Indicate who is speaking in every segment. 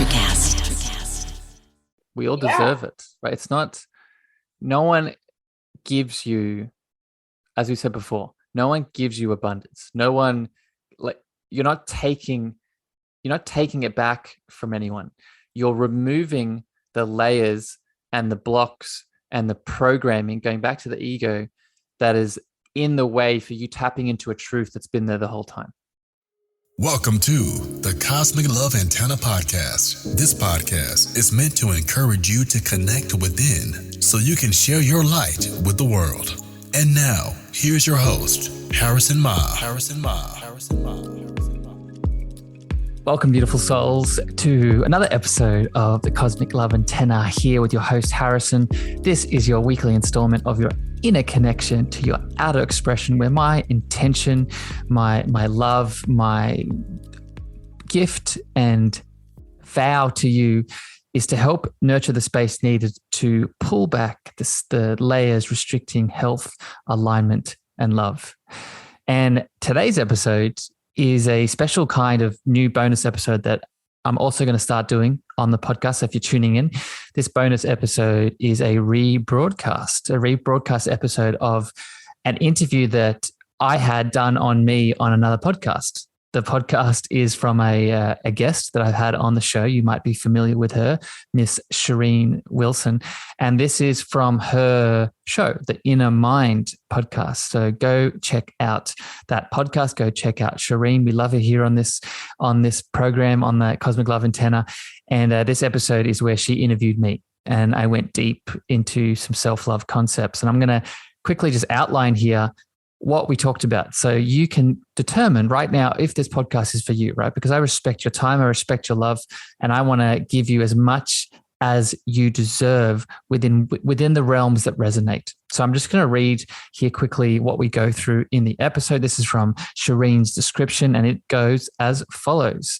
Speaker 1: Rebroadcast.
Speaker 2: We all deserve it, right? It's not, no one gives you, as we said before, no one gives you abundance. No one, like, you're not taking it back from anyone. You're removing the layers and the blocks and the programming, going back to the ego, that is in the way for you tapping into a truth that's been there the whole time.
Speaker 3: Welcome to the Cosmic Love Antenna Podcast. This podcast is meant to encourage you to connect within so you can share your light with the world. And now, here's your host, Harrison Ma.
Speaker 2: Welcome, beautiful souls, to another episode of the Cosmic Love Antenna, here with your host, Harrison. This is your weekly installment of your inner connection to your outer expression, where my intention, my love, my gift and vow to you is to help nurture the space needed to pull back the layers restricting health, alignment, and love. And today's episode is a special kind of new bonus episode that I'm also going to start doing on the podcast. So if you're tuning in, this bonus episode is a rebroadcast episode of an interview that I had done on me on another podcast. The podcast is from a guest that I've had on the show. You might be familiar with her, Miss Sheryne Wilson. And this is from her show, the Innermind Podcast. So go check out that podcast. Go check out Sheryne. We love her here on this program, on the Cosmic Love Antenna. And this episode is where she interviewed me. And I went deep into some self-love concepts. And I'm going to quickly just outline here what we talked about, so you can determine right now if this podcast is for you, right? Because I respect your time, I respect your love, and I want to give you as much as you deserve within the realms that resonate. So I'm just going to read here quickly what we go through in the episode. This is from Sheryne's description, and it goes as follows.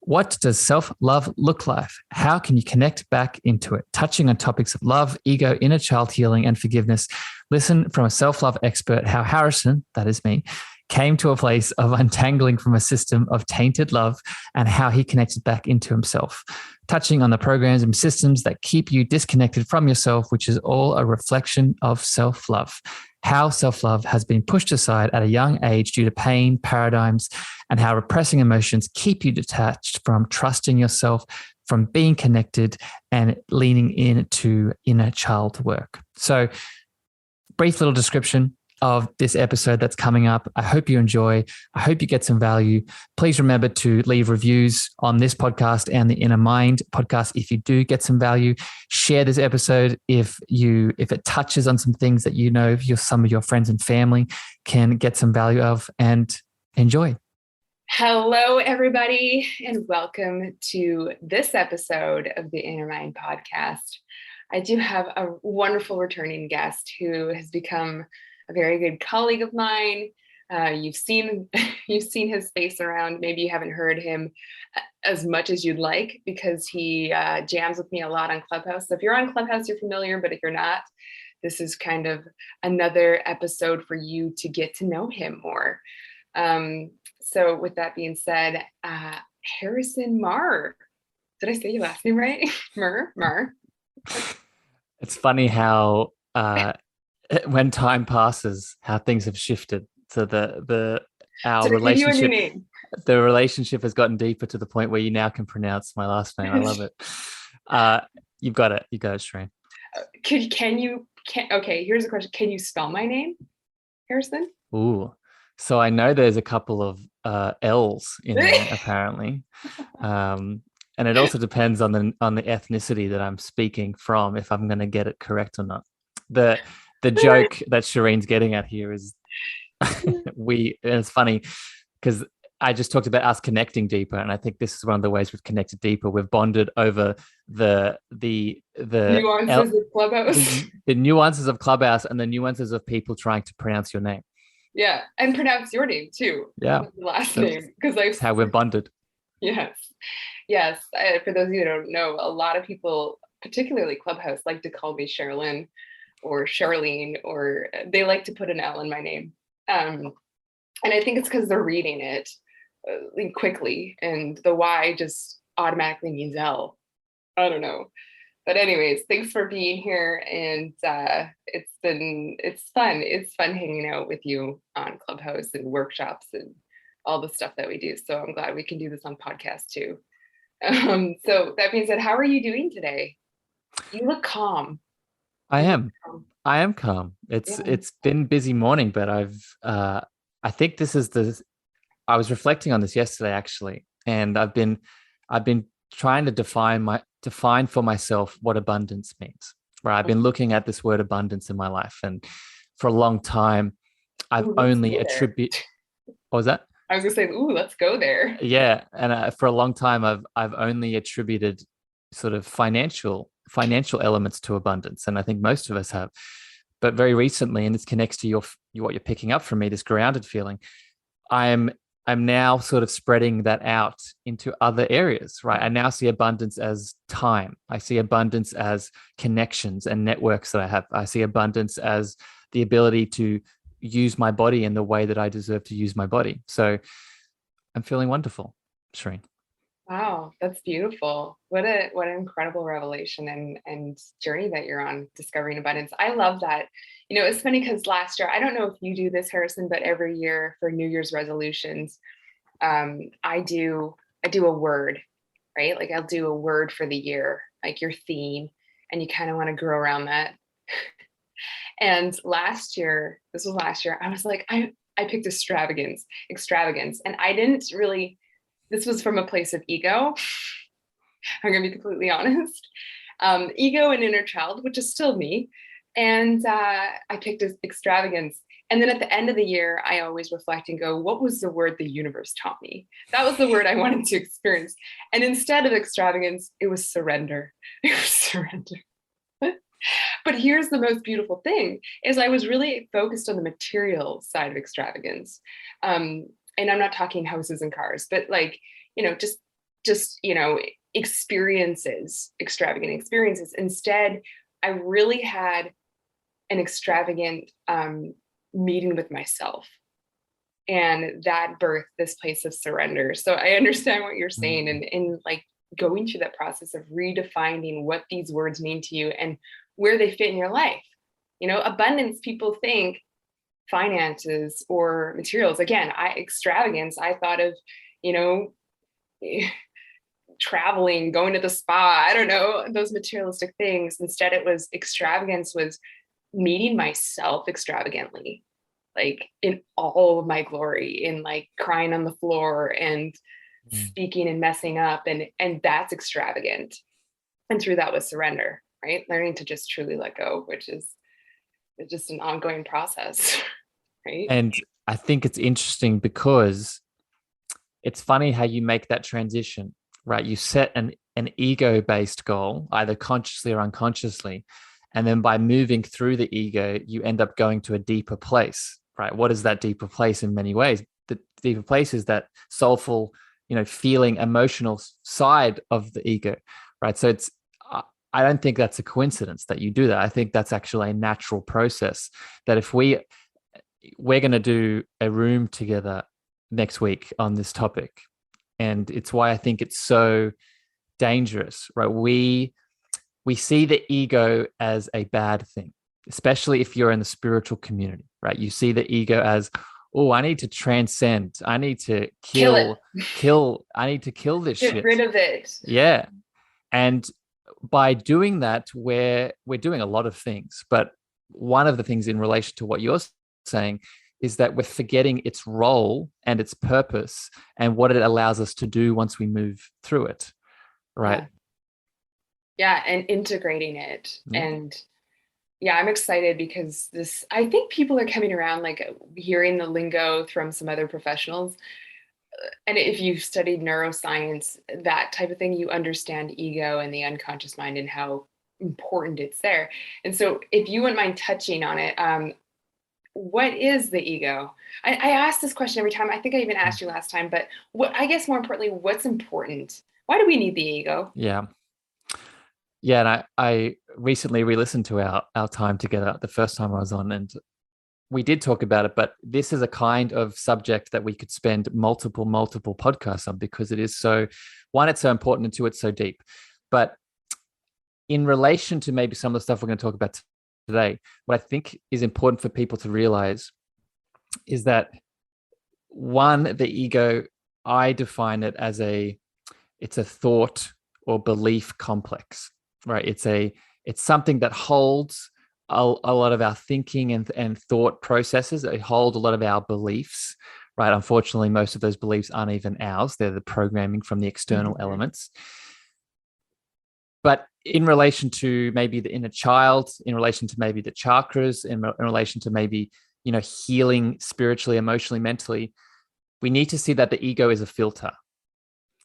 Speaker 2: What does self-love look like? How can you connect back into it? Touching on topics of love, ego, inner child healing, and forgiveness. Listen from a self-love expert how Harrison, that is me, came to a place of untangling from a system of tainted love and how he connected back into himself. Touching on the programs and systems that keep you disconnected from yourself, which is all a reflection of self-love. How self-love has been pushed aside at a young age due to pain, paradigms, and how repressing emotions keep you detached from trusting yourself, from being connected and leaning into inner child work. So, brief little description of this episode that's coming up. I hope you enjoy. I hope you get some value. Please remember to leave reviews on this podcast and the Innermind podcast if you do get some value. Share this episode if it touches on some things that you know some of your friends and family can get some value of, and enjoy.
Speaker 4: Hello, everybody, and welcome to this episode of the Innermind Podcast. I do have a wonderful returning guest who has become a very good colleague of mine. You've seen his face around. Maybe you haven't heard him as much as you'd like, because he jams with me a lot on Clubhouse. So if you're on Clubhouse, you're familiar, but if you're not, this is kind of another episode for you to get to know him more. So with that being said, Harrison Marr. Did I say your last name right? Marr.
Speaker 2: It's funny how when time passes, how things have shifted. So our relationship, the relationship has gotten deeper to the point where you now can pronounce my last name. I love it. You've got it. You got it, Sheryne.
Speaker 4: Okay, here's a question. Can you spell my name, Harrison?
Speaker 2: Ooh. So I know there's a couple of L's in there apparently, and it also depends on the ethnicity that I'm speaking from, if I'm going to get it correct or not. The joke that Sheryne's getting at here is and it's funny because I just talked about us connecting deeper, and I think this is one of the ways we've connected deeper. We've bonded over the
Speaker 4: nuances of Clubhouse,
Speaker 2: the nuances of Clubhouse, and the nuances of people trying to pronounce your name.
Speaker 4: Yeah, and pronounce your name too.
Speaker 2: Yeah,
Speaker 4: the last name, because
Speaker 2: that's how we're bonded.
Speaker 4: Yes. For those of you who don't know, a lot of people, particularly Clubhouse, like to call me Sherilyn or Charlene, or they like to put an L in my name. And I think it's because they're reading it quickly, and the Y just automatically means L. I don't know. But anyways, thanks for being here. And it's fun. It's fun hanging out with you on Clubhouse and workshops and all the stuff that we do. So I'm glad we can do this on podcast too. So that being said, how are you doing today? You look calm.
Speaker 2: I am calm. It's been a busy morning, but I think this is I was reflecting on this yesterday actually, and I've been trying to define for myself what abundance means. Right, I've been looking at this word abundance in my life, and for a long time, I've only attributed. What was that?
Speaker 4: I was gonna say, ooh, let's go there.
Speaker 2: Yeah, and for a long time, I've only attributed sort of financial elements to abundance, and I think most of us have. But very recently, and this connects to what you're picking up from me, this grounded feeling, I'm now sort of spreading that out into other areas, right? I now see abundance as time. I see abundance as connections and networks that I have. I see abundance as the ability to use my body in the way that I deserve to use my body. So I'm feeling wonderful, Sheryne.
Speaker 4: Wow, that's beautiful. What an incredible revelation and journey that you're on, discovering abundance. I love that. It's funny because last year, I don't know if you do this, Harrison, but every year for New Year's resolutions, I do a word, right? Like I'll do a word for the year, like your theme, and you kind of want to grow around that. And this was last year, I was like, I picked extravagance. And I didn't really, this was from a place of ego. I'm going to be completely honest. Ego and inner child, which is still me. And I picked extravagance. And then at the end of the year, I always reflect and go, what was the word the universe taught me? That was the word I wanted to experience. And instead of extravagance, it was surrender. It was surrender. But here's the most beautiful thing is I was really focused on the material side of extravagance. And I'm not talking houses and cars, but just experiences, extravagant experiences. Instead, I really had an extravagant meeting with myself. And that birthed this place of surrender. So I understand what you're saying and like going through that process of redefining what these words mean to you and where they fit in your life. Abundance, people think finances or materials. Again, extravagance, I thought of, traveling, going to the spa, I don't know, those materialistic things. Instead, extravagance was meeting myself extravagantly, like in all of my glory, in like crying on the floor and speaking and messing up. And that's extravagant. And through that was surrender, right? Learning to just truly let go, which is just an ongoing process, right?
Speaker 2: And I think it's interesting because it's funny how you make that transition, right? You set an ego-based goal, either consciously or unconsciously. And then by moving through the ego, you end up going to a deeper place, right? What is that deeper place in many ways? The deeper place is that soulful, feeling, emotional side of the ego, right? So I don't think that's a coincidence that you do that. I think that's actually a natural process that if we're going to do a room together next week on this topic. And it's why I think it's so dangerous, right? We see the ego as a bad thing, especially if you're in the spiritual community, right? You see the ego as, oh, I need to transcend. I need to kill. I need to kill this shit.
Speaker 4: Get rid of it.
Speaker 2: Yeah. And by doing that, we're doing a lot of things. But one of the things in relation to what you're saying is that we're forgetting its role and its purpose and what it allows us to do once we move through it, right?
Speaker 4: Yeah, and integrating it. And I'm excited because I think people are coming around, like hearing the lingo from some other professionals. And if you've studied neuroscience, that type of thing, you understand ego and the unconscious mind and how important it's there. And so if you wouldn't mind touching on it, what is the ego? I ask this question every time. I think I even asked you last time, but I guess more importantly, what's important? Why do we need the ego?
Speaker 2: Yeah. And I recently re-listened to our time together the first time I was on, and we did talk about it, but this is a kind of subject that we could spend multiple podcasts on, because it is so, one, it's so important, and two, it's so deep. But in relation to maybe some of the stuff we're going to talk about today, what I think is important for people to realize is that, one, the ego, I define it as it's a thought or belief complex, right? It's something that holds a lot of our thinking and thought processes. They hold a lot of our beliefs, right? Unfortunately, most of those beliefs aren't even ours. They're the programming from the external elements. But in relation to maybe the inner child, in relation to maybe the chakras, in relation to maybe, healing spiritually, emotionally, mentally, we need to see that the ego is a filter,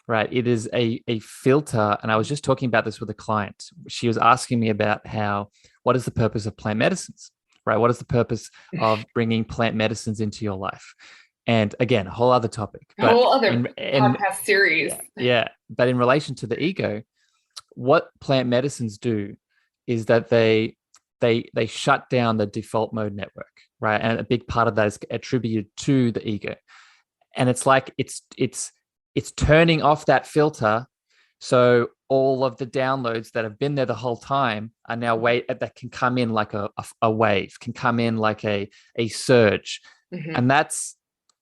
Speaker 2: right? It is a filter. And I was just talking about this with a client. She was asking me about what is the purpose of plant medicines, right? What is the purpose of bringing plant medicines into your life? And again, a whole other topic.
Speaker 4: A whole other podcast series.
Speaker 2: Yeah. But in relation to the ego, what plant medicines do is that they shut down the default mode network, right? And a big part of that is attributed to the ego. And it's like it's turning off that filter, so all of the downloads that have been there the whole time are now that can come in like a wave, can come in like a surge. And that's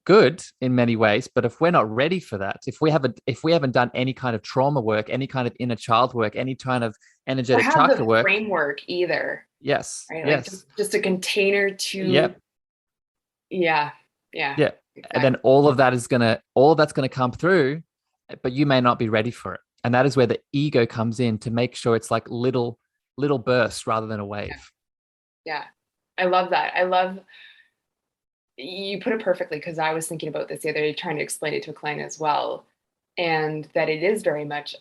Speaker 2: good in many ways. But if we're not ready for that, if we haven't done any kind of trauma work, any kind of inner child work, any kind of energetic chakra work,
Speaker 4: framework either.
Speaker 2: Yes.
Speaker 4: Right?
Speaker 2: Yes.
Speaker 4: Like just a container to.
Speaker 2: Yep.
Speaker 4: Yeah.
Speaker 2: Exactly. And then all that's gonna come through, but you may not be ready for it. And that is where the ego comes in to make sure it's like little bursts rather than a wave.
Speaker 4: Yeah. I love that. I love, you put it perfectly, because I was thinking about this the other day, trying to explain it to a client as well. And that it is very much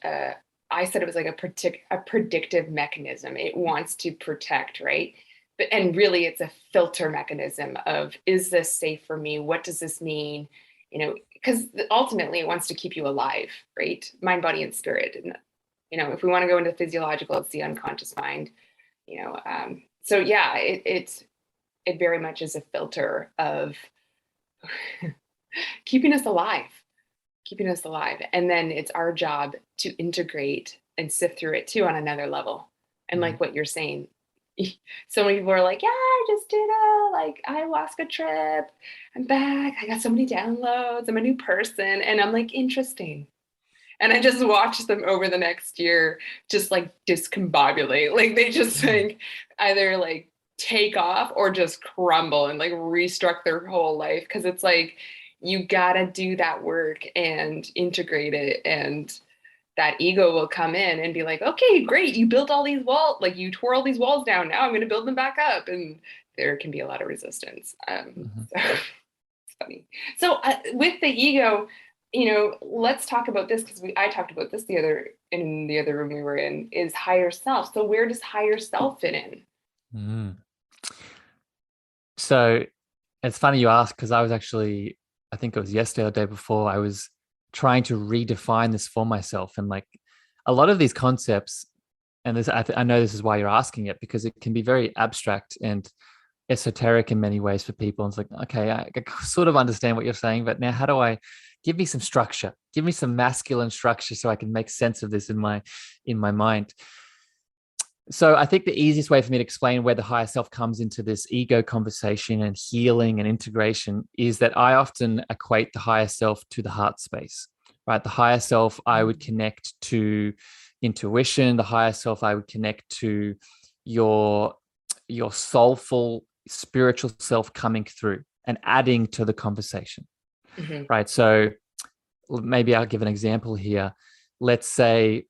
Speaker 4: I said it was like a predictive mechanism. It wants to protect, right? And really it's a filter mechanism of, is this safe for me? What does this mean? Because ultimately it wants to keep you alive, right? Mind, body, and spirit. And, if we want to go into physiological, it's the unconscious mind, so yeah, it very much is a filter of keeping us alive. And then it's our job to integrate and sift through it too on another level. And like what you're saying, so many people are like, yeah, I just did a ayahuasca trip. I'm back. I got so many downloads. I'm a new person. And I'm like, interesting. And I just watched them over the next year, just like discombobulate. Like they just either like take off or just crumble and like restruct their whole life. Cause it's like, you gotta do that work and integrate it. And that ego will come in and be like, okay, great. You built all these walls, like you tore all these walls down. Now I'm going to build them back up. And there can be a lot of resistance. So it's funny. So with the ego, let's talk about this, because I talked about this in the other room we were in, is higher self. So where does higher self fit in?
Speaker 2: So it's funny you ask, because I think it was yesterday or the day before, I was trying to redefine this for myself. And like a lot of these concepts, and this, I know this is why you're asking it, because it can be very abstract and esoteric in many ways for people. And it's like, okay, I sort of understand what you're saying, but now how do I give me some structure, give me some masculine structure so I can make sense of this in my mind. So I think the easiest way for me to explain where the higher self comes into this ego conversation and healing and integration is that I often equate the higher self to the heart space, right? The higher self, I would connect to intuition. The higher self, I would connect to your soulful spiritual self coming through and adding to the conversation, right? So maybe I'll give an example here. Let's say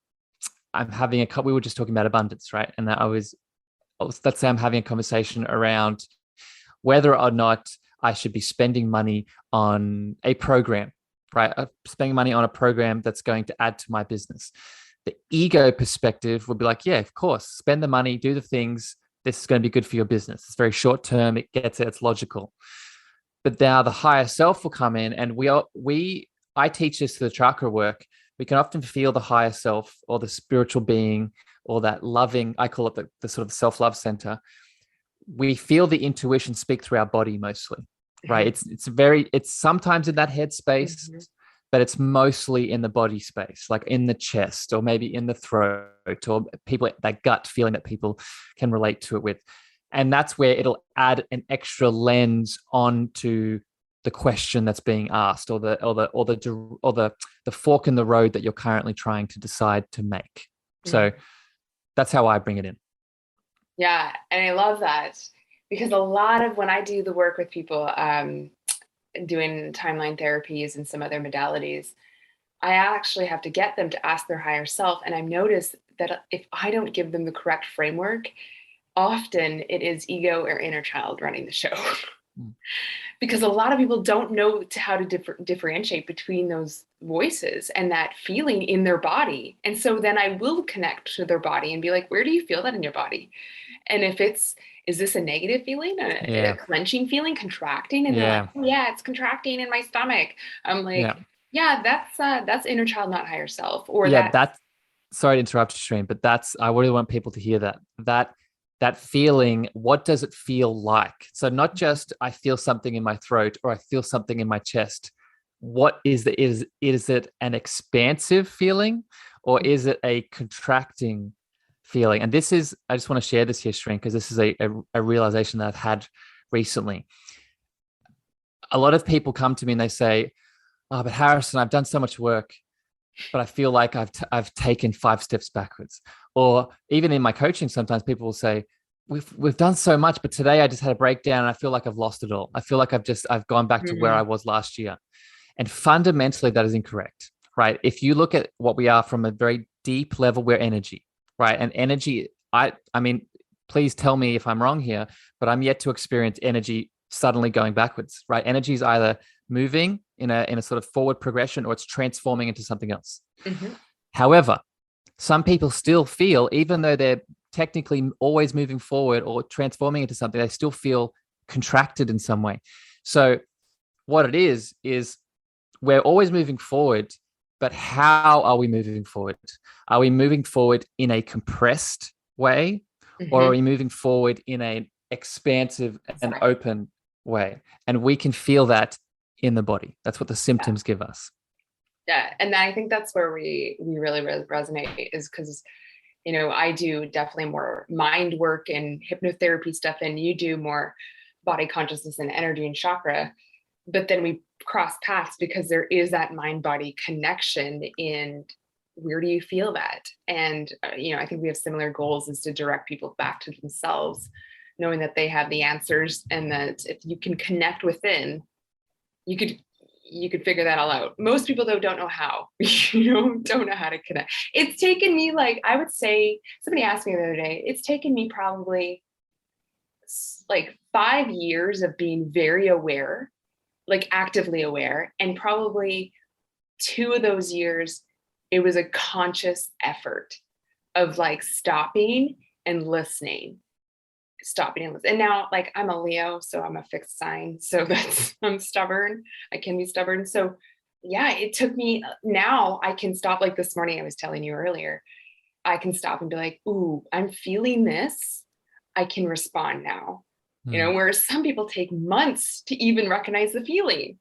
Speaker 2: we were just talking about abundance, right? And let's say I'm having a conversation around whether or not I should be spending money on a program, right? Spending money on a program that's going to add to my business. The ego perspective would be like, yeah, of course, spend the money, do the things. This is going to be good for your business. It's very short term. It gets it. It's logical. But now the higher self will come in, and I teach this to the chakra work. We can often feel the higher self or the spiritual being or that loving, I call it the sort of self-love center, we feel the intuition speak through our body mostly, right? It's sometimes in that head space, but it's mostly in the body space, like in the chest or maybe in the throat, or people, that gut feeling that people can relate to it with. And that's where it'll add an extra lens onto the question that's being asked, or the fork in the road that you're currently trying to decide to make. So that's how I bring it in.
Speaker 4: Yeah. And I love that, because a lot of when I do the work with people, doing timeline therapies and some other modalities, I actually have to get them to ask their higher self. And I've noticed that if I don't give them the correct framework, often it is ego or inner child running the show. Because a lot of people don't know how to differentiate between those voices and that feeling in their body. And so then I will connect to their body and be like, where do you feel that in your body? And if is this a negative feeling, a clenching feeling, contracting? And they're like, oh, yeah, it's contracting in my stomach. I'm like, that's inner child, not higher self. Or
Speaker 2: that's sorry to interrupt you, Sheryne, but I really want people to hear that feeling. What does it feel like? So not just I feel something in my throat or I feel something in my chest. What is it an expansive feeling, or is it a contracting feeling? And I just want to share this here, Sheryne, because this is a realization that I've had recently. A lot of people come to me and they say, oh, but Harrison, I've done so much work, but I feel like I've taken 5 steps backwards. Or even in my coaching, sometimes people will say, we've done so much, but today I just had a breakdown and I feel like I've lost it all. I feel like I've gone back to where I was last year. And fundamentally, that is incorrect, right? If you look at what we are from a very deep level, we're energy, right? And energy, I mean, please tell me if I'm wrong here, but I'm yet to experience energy suddenly going backwards, right? Energy is either moving in a sort of forward progression, or it's transforming into something else. However, some people still feel, even though they're technically always moving forward or transforming into something, they still feel contracted in some way. So what it is we're always moving forward, but how are we moving forward? Are we moving forward in a compressed way, or are we moving forward in an expansive and open way? And we can feel that in the body. That's what the symptoms give us.
Speaker 4: Yeah. And I think that's where we really resonate, is because, I do definitely more mind work and hypnotherapy stuff, and you do more body consciousness and energy and chakra. But then we cross paths because there is that mind-body connection in where do you feel that? And, I think we have similar goals, is to direct people back to themselves, knowing that they have the answers, and that if you can connect within, you could figure that all out. Most people, though, don't know how, don't know how to connect. It's taken me, like, I would say, somebody asked me the other day, it's taken me probably like 5 years of being very aware, like actively aware. And probably 2 of those years, it was a conscious effort of like stopping and listening. And now, like, I'm a Leo, so I'm a fixed sign. So I'm stubborn. I can be stubborn. So yeah, it took me, now I can stop. Like this morning, I was telling you earlier, I can stop and be like, ooh, I'm feeling this. I can respond now. Whereas some people take months to even recognize the feeling.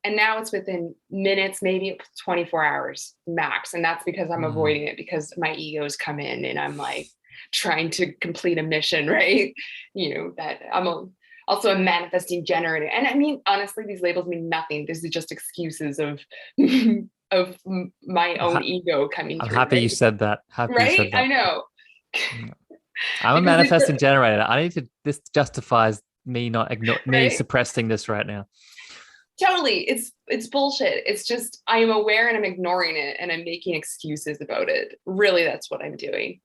Speaker 4: And now it's within minutes, maybe 24 hours max. And that's because I'm avoiding it, because my egos come in and I'm like trying to complete a mission, right? That I'm also a manifesting generator. And I mean, honestly, these labels mean nothing. This is just excuses of my own ego coming through.
Speaker 2: I'm happy you said that.
Speaker 4: Right? I know.
Speaker 2: I'm a manifesting generator. This justifies me me suppressing this right now.
Speaker 4: Totally. It's bullshit. It's just, I am aware and I'm ignoring it and I'm making excuses about it. Really, that's what I'm doing.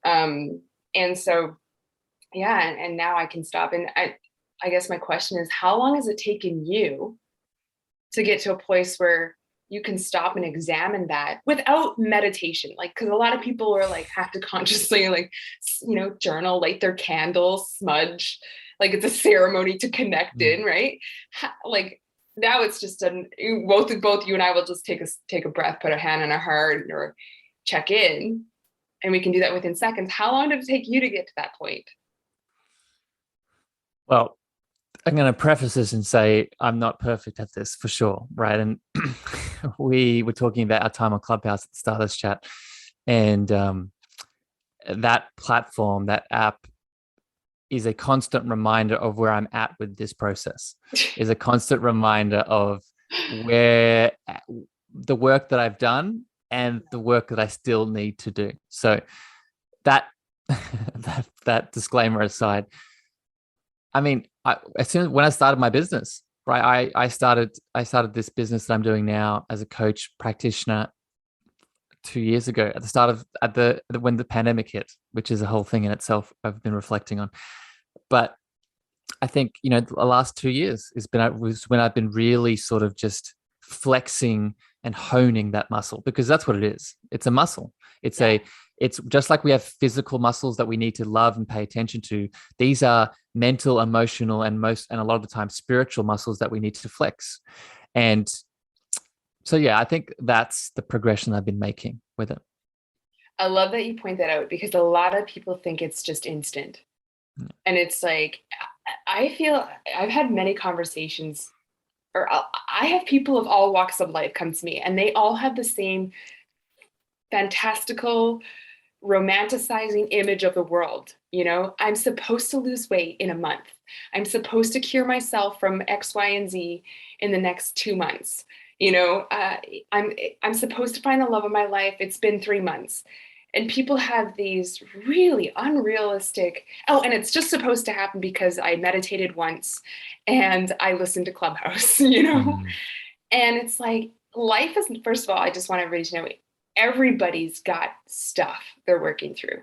Speaker 4: And so, yeah. And now I can stop. And I guess my question is, how long has it taken you to get to a place where you can stop and examine that without meditation? Like, because a lot of people are like, have to consciously, like, journal, light their candles, smudge, like it's a ceremony to connect in, right? Like, now it's just both you and I will just take a breath, put a hand on our heart, or check in, and we can do that within seconds. How long did it take you to get to that point?
Speaker 2: Well, I'm going to preface this and say I'm not perfect at this for sure, right? And we were talking about our time on Clubhouse at the start of this chat, and that platform, that app, is a constant reminder of where I'm at with this process. Is a constant reminder of where the work that I've done and the work that I still need to do. So that that disclaimer aside, I mean, as soon as when I started my business, right, I started this business that I'm doing now as a coach practitioner 2 years ago at the start of when the pandemic hit, which is a whole thing in itself I've been reflecting on. But I think, the last 2 years was when I've been really sort of just flexing and honing that muscle, because that's what it is. It's a muscle. It's just like we have physical muscles that we need to love and pay attention to. These are mental, emotional, and a lot of the time spiritual muscles that we need to flex. And so, yeah, I think that's the progression I've been making with it.
Speaker 4: I love that you point that out, because a lot of people think it's just instant. And it's like, I feel I've had many conversations, or I have people of all walks of life come to me, and they all have the same fantastical, romanticizing image of the world. I'm supposed to lose weight in a month. I'm supposed to cure myself from X, Y, and Z in the next 2 months. I'm supposed to find the love of my life. It's been 3 months. And people have these really unrealistic, and it's just supposed to happen because I meditated once and I listened to Clubhouse, And it's like, life is, first of all, I just want everybody to know, everybody's got stuff they're working through.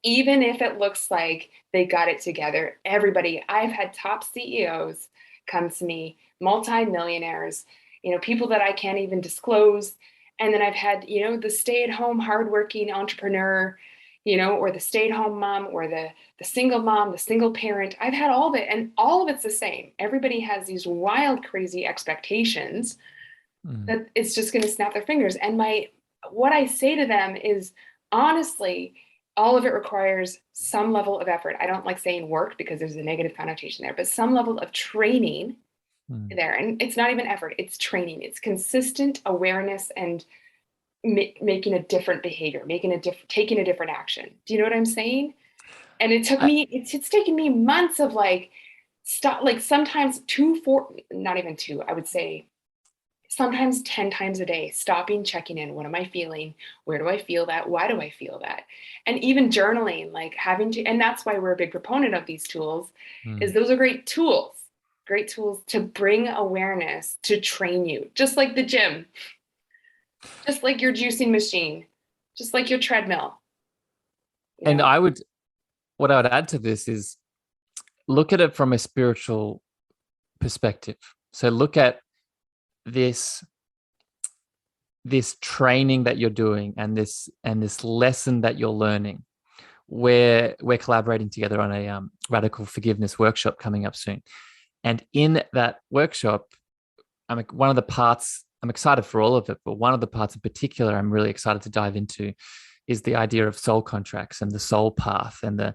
Speaker 4: Even if it looks like they got it together, I've had top CEOs come to me, multi-millionaires, people that I can't even disclose. And then I've had, the stay-at-home, hardworking entrepreneur, or the stay-at-home mom, or the single mom, the single parent. I've had all of it, and all of it's the same. Everybody has these wild, crazy expectations that it's just going to snap their fingers. And what I say to them is, honestly, all of it requires some level of effort. I don't like saying work because there's a negative connotation there, but some level of training there. And it's not even effort, it's training. It's consistent awareness and making a different behavior, taking a different action. Do you know what I'm saying? And it took me, it's taken me months of sometimes not even two, I would say sometimes 10 times a day, stopping, checking in. What am I feeling? Where do I feel that? Why do I feel that? And even journaling, and that's why we're a big proponent of these tools, is those are great tools to bring awareness, to train you, just like the gym, just like your juicing machine, just like your treadmill.
Speaker 2: And what I would add to this is look at it from a spiritual perspective. So look at this training that you're doing and this lesson that you're learning. We're collaborating together on a radical forgiveness workshop coming up soon. And in that workshop, one of the parts, I'm excited for all of it, but one of the parts in particular I'm really excited to dive into is the idea of soul contracts and the soul path and the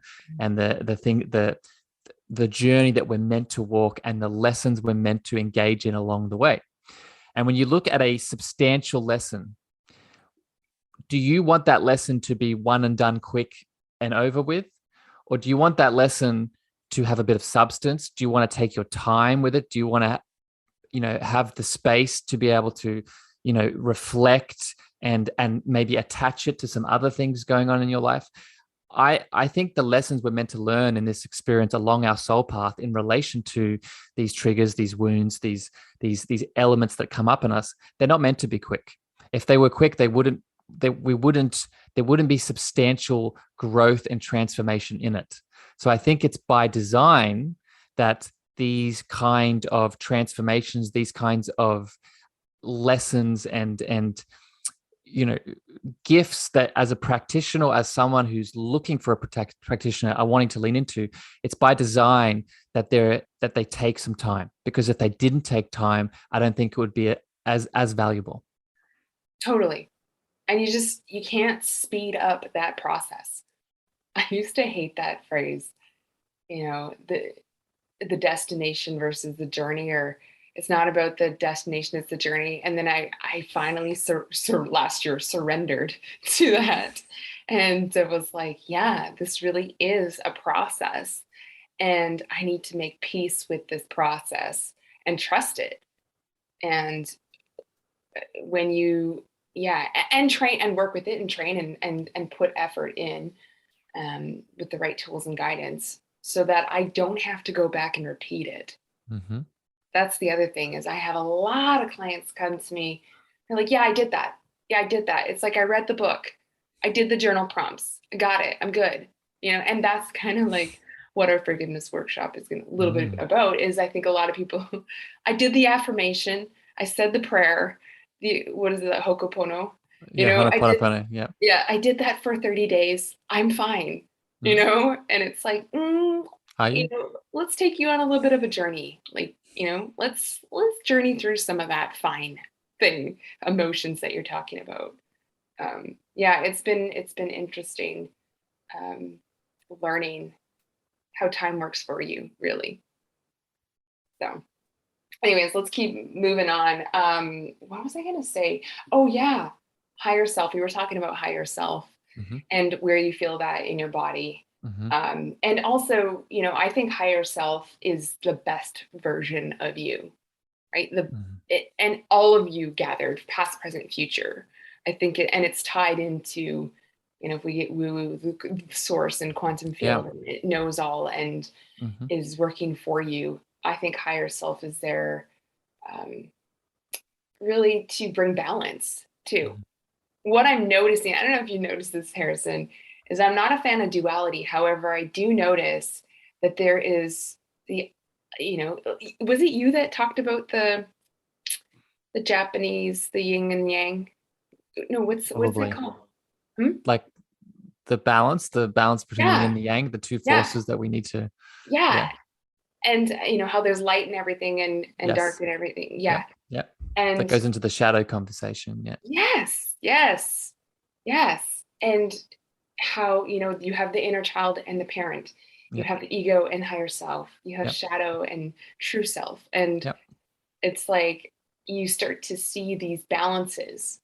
Speaker 2: journey that we're meant to walk and the lessons we're meant to engage in along the way. And when you look at a substantial lesson, do you want that lesson to be one and done, quick and over with? Or do you want that lesson to have a bit of substance? Do you want to take your time with it? Do you want to, have the space to be able to, reflect and maybe attach it to some other things going on in your life? I think the lessons we're meant to learn in this experience along our soul path in relation to these triggers, these wounds, these elements that come up in us, they're not meant to be quick. If they were quick, there wouldn't be substantial growth and transformation in it. So I think it's by design that these kind of transformations, these kinds of lessons and gifts that as a practitioner, as someone who's looking for a practitioner are wanting to lean into, it's by design that they take some time, because if they didn't take time, I don't think it would be as valuable.
Speaker 4: Totally. And you can't speed up that process. I used to hate that phrase, the destination versus the journey, or it's not about the destination, it's the journey. And then I finally last year surrendered to that. And it was like, yeah, this really is a process. And I need to make peace with this process and trust it. And when you, and train and work with it and train and put effort in with the right tools and guidance so that I don't have to go back and repeat it.
Speaker 2: Mm-hmm.
Speaker 4: That's the other thing is I have a lot of clients come to me. They're like, yeah, I did that. Yeah, I did that. It's like, I read the book. I did the journal prompts. I got it. I'm good. And that's kind of like what our forgiveness workshop is a little bit about is I think a lot of people, I did the affirmation. I said the prayer, what is it, the Ho'oponopono? I did that for 30 days. I'm fine, and it's like, let's take you on a little bit of a journey. Like, let's journey through some of that fine thing, emotions that you're talking about. It's been interesting learning how time works for you, really. So anyways, let's keep moving on. What was I going to say? Oh yeah. Higher self. We were talking about higher self and where you feel that in your body. And also, I think higher self is the best version of you, right? And all of you gathered, past, present, future. I think it's tied into, if we get woo-woo, the source and quantum field, and it knows all and is working for you. I think higher self is there really to bring balance too. What I'm noticing, I don't know if you noticed this, Harrison, is I'm not a fan of duality. However, I do notice that there is was it you that talked about the Japanese, the yin and yang? No, what's it called?
Speaker 2: Like the balance between the yin and the yang, the two forces that we need to.
Speaker 4: Yeah. And how there's light and everything and dark and everything. Yeah. And
Speaker 2: that goes into the shadow conversation.
Speaker 4: Yes. And how, you have the inner child and the parent, you have the ego and higher self, you have shadow and true self. And it's like, you start to see these balances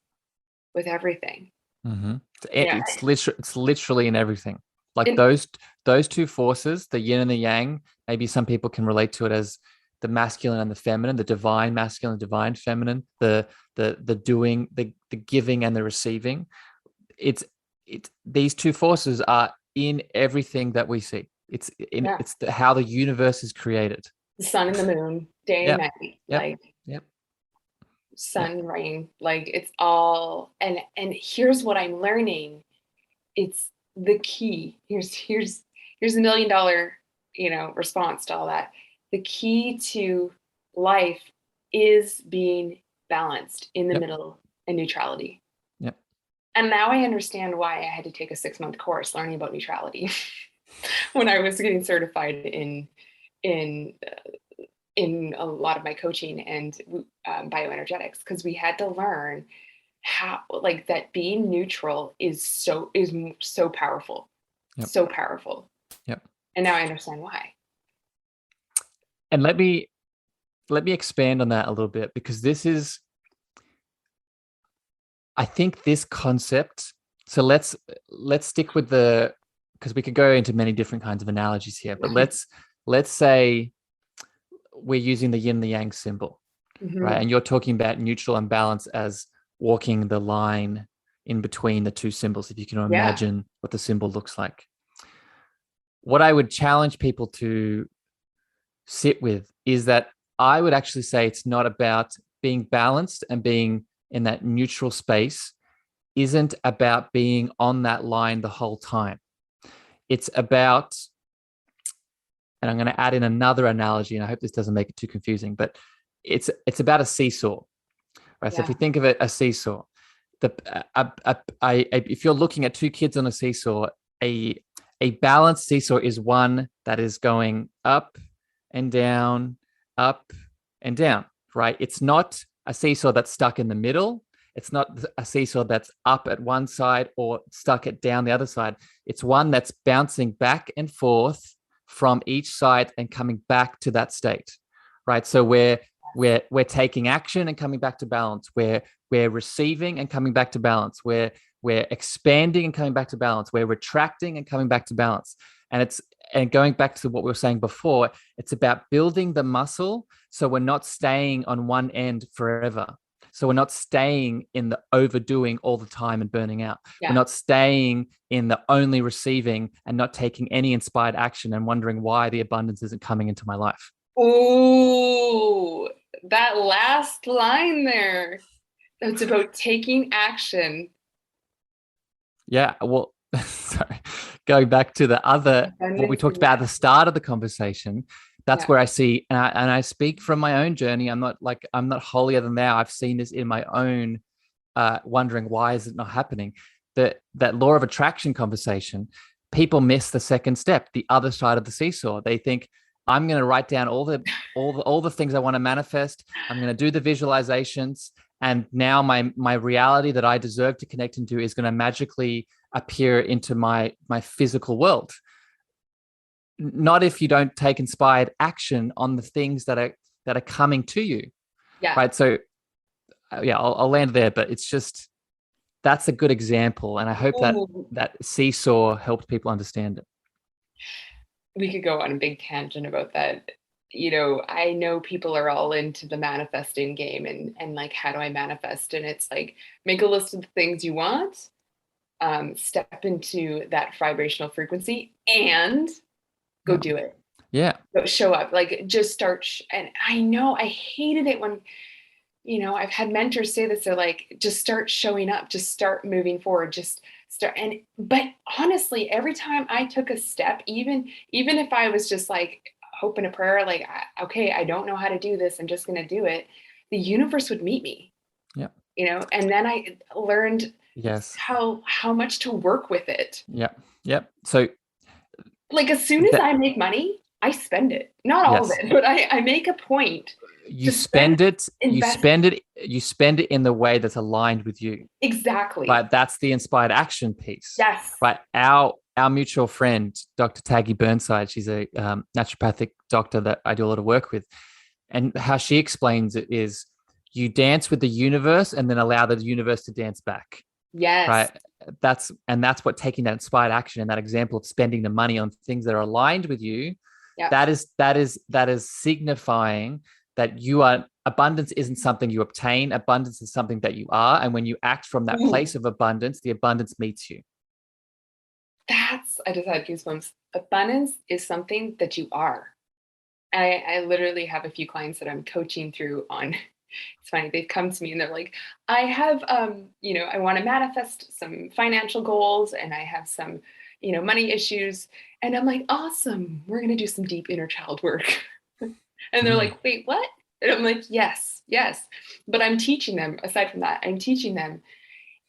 Speaker 4: with everything.
Speaker 2: It's literally in everything. Like those two forces, the yin and the yang, maybe some people can relate to it as the masculine and the feminine, the divine masculine, divine feminine, the doing, the giving and the receiving. It's these two forces are in everything that we see. It's how the universe is created.
Speaker 4: The sun and the moon, day and night, sun, rain, like it's all. And here's what I'm learning. It's the key. Here's $1 million, response to all that. The key to life is being balanced in the middle and neutrality. And now I understand why I had to take a 6-month course learning about neutrality when I was getting certified in a lot of my coaching and bioenergetics, because we had to learn how, like, that being neutral is so powerful, so powerful. And now I understand why.
Speaker 2: And let me expand on that a little bit, because this is, I think this concept, so let's stick with because we could go into many different kinds of analogies here, but let's say we're using the yin and the yang symbol, right? And you're talking about neutral and balance as walking the line in between the two symbols, if you can imagine what the symbol looks like. What I would challenge people to sit with is that I would actually say it's not about being balanced and being in that neutral space, isn't about being on that line the whole time. It's about, and I'm going to add in another analogy, and I hope this doesn't make it too confusing, but it's about a seesaw, right? So if you think of it, a seesaw, if you're looking at two kids on a seesaw, a balanced seesaw is one that is going up and down, right? It's not a seesaw that's stuck in the middle. It's not a seesaw that's up at one side or stuck at down the other side. It's one that's bouncing back and forth from each side and coming back to that state, right? So we're taking action and coming back to balance. We're receiving and coming back to balance. We're expanding and coming back to balance. We're retracting and coming back to balance. And going back to what we were saying before, it's about building the muscle so we're not staying on one end forever. So we're not staying in the overdoing all the time and burning out.
Speaker 4: Yeah.
Speaker 2: We're not staying in the only receiving and not taking any inspired action and wondering why the abundance isn't coming into my life.
Speaker 4: Ooh, that last line there. It's about taking action.
Speaker 2: Yeah. Well, sorry. Going back to what we talked about at the start of the conversation, that's where I see, and I speak from my own journey. I'm not holier than thou. I've seen this in my own wondering why is it not happening. That law of attraction conversation, people miss the second step, the other side of the seesaw. They think, I'm going to write down all the things I want to manifest. I'm going to do the visualizations, and now my reality that I deserve to connect into is going to magically appear into my physical world. Not if you don't take inspired action on the things that are coming to you.
Speaker 4: Yeah.
Speaker 2: Right. So I'll land there, but it's just, that's a good example. And I hope that seesaw helped people understand it.
Speaker 4: We could go on a big tangent about that. I know people are all into the manifesting game and like, how do I manifest? And it's like, make a list of the things you want, step into that vibrational frequency and go do it.
Speaker 2: Yeah.
Speaker 4: Go show up, like just start. And I know I hated it when, I've had mentors say this. They're like, just start showing up, just start moving forward, just start. But honestly, every time I took a step, even if I was just like hope and a prayer, like, okay, I don't know how to do this, I'm just going to do it. The universe would meet me.
Speaker 2: Yeah.
Speaker 4: And then I learned how much to work with it.
Speaker 2: Yeah. Yep. So
Speaker 4: like as soon as I make money, I spend it. Not all of it, but I make a point.
Speaker 2: You spend it in the way that's aligned with you.
Speaker 4: Exactly.
Speaker 2: Right. That's the inspired action piece.
Speaker 4: Yes.
Speaker 2: Right. Our mutual friend, Dr. Taggy Burnside, she's a naturopathic doctor that I do a lot of work with. And how she explains it is you dance with the universe and then allow the universe to dance back.
Speaker 4: Yes.
Speaker 2: Right. That's what taking that inspired action and that example of spending the money on things that are aligned with you.
Speaker 4: Yep.
Speaker 2: That is signifying that abundance isn't something you obtain. Abundance is something that you are. And when you act from that place of abundance, the abundance meets you.
Speaker 4: I just had goosebumps. Abundance is something that you are. I literally have a few clients that I'm coaching through on. It's funny. They've come to me and they're like, I have, I want to manifest some financial goals and I have some, money issues. And I'm like, awesome. We're going to do some deep inner child work. And they're like, wait, what? And I'm like, yes. But I'm teaching them, aside from that,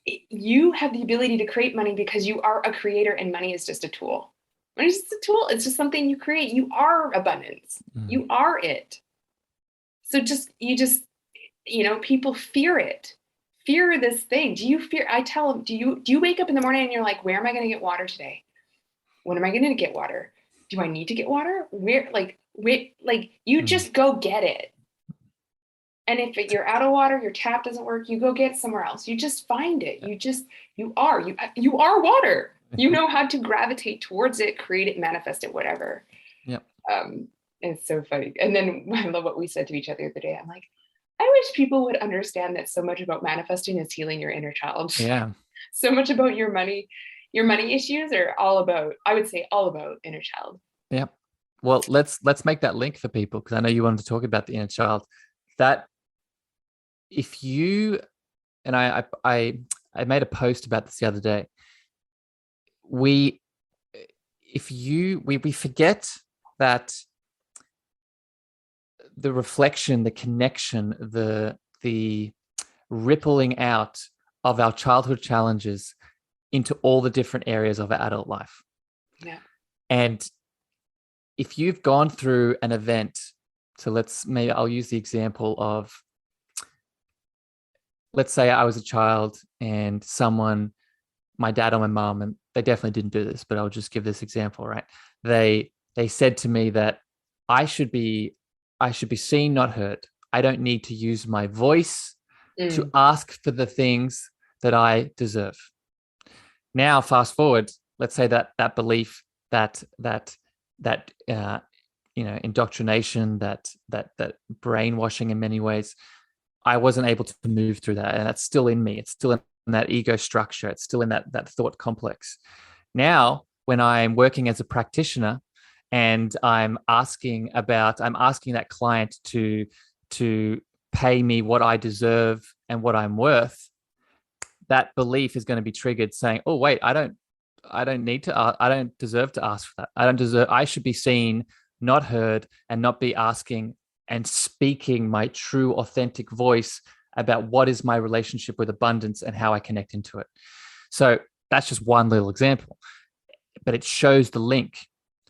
Speaker 4: you have the ability to create money because you are a creator and money is just a tool. Money is just a tool. It's just something you create. You are abundance. You are it. So people fear it. Fear this thing. Do you fear? I tell them, do you wake up in the morning and you're like, where am I going to get water today? When am I going to get water? Do I need to get water? Where, you just go get it. And if you're out of water, your tap doesn't work, you go get it somewhere else. You just find it. You are water. You know how to gravitate towards it, create it, manifest it, whatever.
Speaker 2: Yep.
Speaker 4: It's so funny. And then I love what we said to each other the other day. I'm like, I wish people would understand that so much about manifesting is healing your inner child.
Speaker 2: Yeah.
Speaker 4: So much about your money issues are all about inner child.
Speaker 2: Yeah. Well, let's make that link for people, because I know you wanted to talk about the inner child. That if you, and I made a post about this the other day. We forget that the reflection, the connection, the rippling out of our childhood challenges into all the different areas of our adult life.
Speaker 4: Yeah.
Speaker 2: And if you've gone through an event, so I'll use the example of, let's say I was a child and my dad or my mom, and they definitely didn't do this, but I'll just give this example, right? They they said to me that I should be seen, not heard. I don't need to use my voice to ask for the things that I deserve. Now, fast forward, let's say that belief, that indoctrination, that brainwashing in many ways, I wasn't able to move through that, and that's still in me. It's still in that ego structure. It's still in that thought complex. Now, when I'm working as a practitioner and I'm asking that client to pay me what I deserve and what I'm worth, that belief is going to be triggered saying, oh, wait, I don't deserve to ask for that. I should be seen, not heard, and not be asking and speaking my true, authentic voice about what is my relationship with abundance and how I connect into it. So that's just one little example, but it shows the link.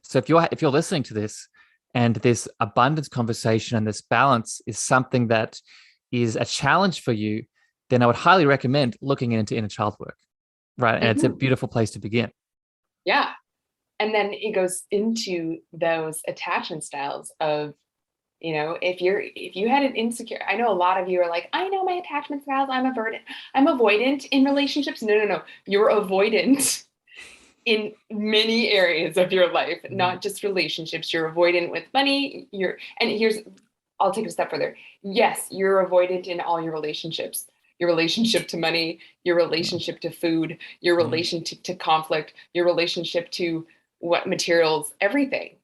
Speaker 2: So if you're listening to this and this abundance conversation and this balance is something that is a challenge for you, then I would highly recommend looking into inner child work, right? And it's a beautiful place to begin.
Speaker 4: Yeah. And then it goes into those attachment styles of, if you had an insecure, I know a lot of you are like, I know my attachment styles, I'm avoidant in relationships. No. You're avoidant in many areas of your life, not just relationships. You're avoidant with money. I'll take it a step further. Yes, you're avoidant in all your relationships. Your relationship to money, your relationship to food, your relationship to conflict, your relationship to what materials, everything.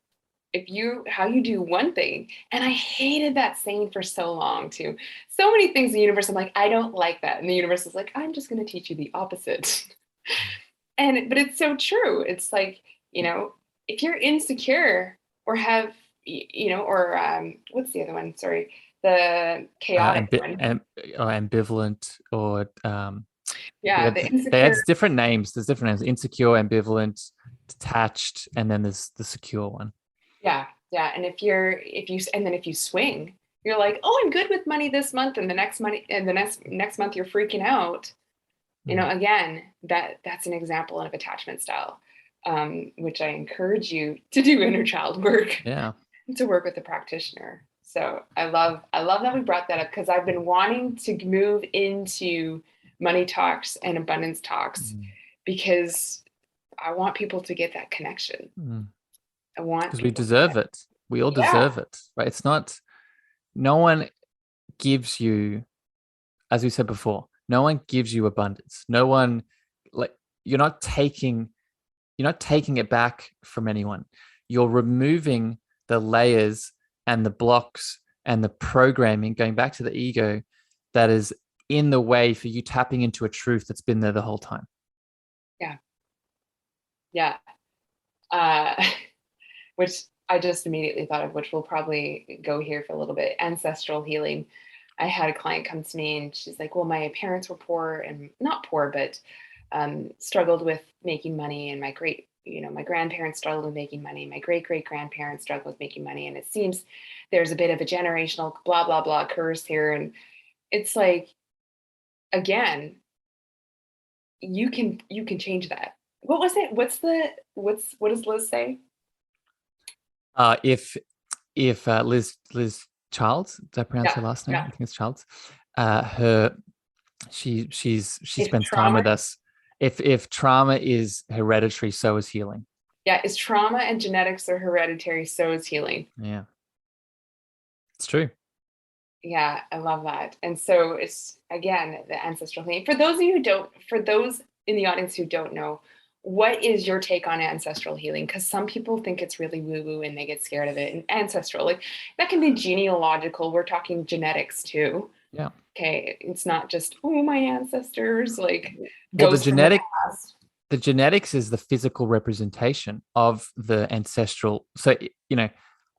Speaker 4: How you do one thing, and I hated that saying for so long too. So many things in the universe, I'm like, I don't like that. And the universe is like, I'm just going to teach you the opposite. But it's so true. It's like, if you're insecure or have, what's the other one? Sorry. The chaotic one.
Speaker 2: Ambivalent or
Speaker 4: the insecure.
Speaker 2: They had different names. There's different names: insecure, ambivalent, detached, and then there's the secure one.
Speaker 4: Yeah. And if you swing, you're like, oh, I'm good with money this month, and the next month you're freaking out. Again, that's an example of attachment style, which I encourage you to do inner child work.
Speaker 2: Yeah.
Speaker 4: To work with a practitioner. So I love that we brought that up, because I've been wanting to move into money talks and abundance talks because I want people to get that connection. Because
Speaker 2: we deserve it. We all deserve it, right? It's not, no one gives you, as we said before, no one gives you abundance. No one, you're not taking it back from anyone. You're removing the layers and the blocks and the programming, going back to the ego, that is in the way for you tapping into a truth that's been there the whole time.
Speaker 4: Yeah. Which I just immediately thought of, which we'll probably go here for a little bit, ancestral healing. I had a client come to me and she's like, well, my parents were poor, and not poor, but struggled with making money. And my grandparents struggled with making money. My great-great-grandparents struggled with making money. And it seems there's a bit of a generational blah, blah, blah curse here. And it's like, again, you can change that. What was it? What does Liz say?
Speaker 2: If Liz Childs, did I pronounce her last name?
Speaker 4: Yeah.
Speaker 2: I think it's Childs. She spends time with us. If trauma is hereditary, so is healing.
Speaker 4: Yeah, is trauma and genetics are hereditary, so is healing.
Speaker 2: Yeah, it's true.
Speaker 4: Yeah, I love that. And so it's, again, the ancestral healing. For those in the audience who don't know, what is your take on ancestral healing? Because some people think it's really woo-woo and they get scared of it. And ancestral, that can be genealogical. We're talking genetics too.
Speaker 2: Yeah.
Speaker 4: Okay. It's not just, oh, my ancestors,
Speaker 2: the genetics is the physical representation of the ancestral. So,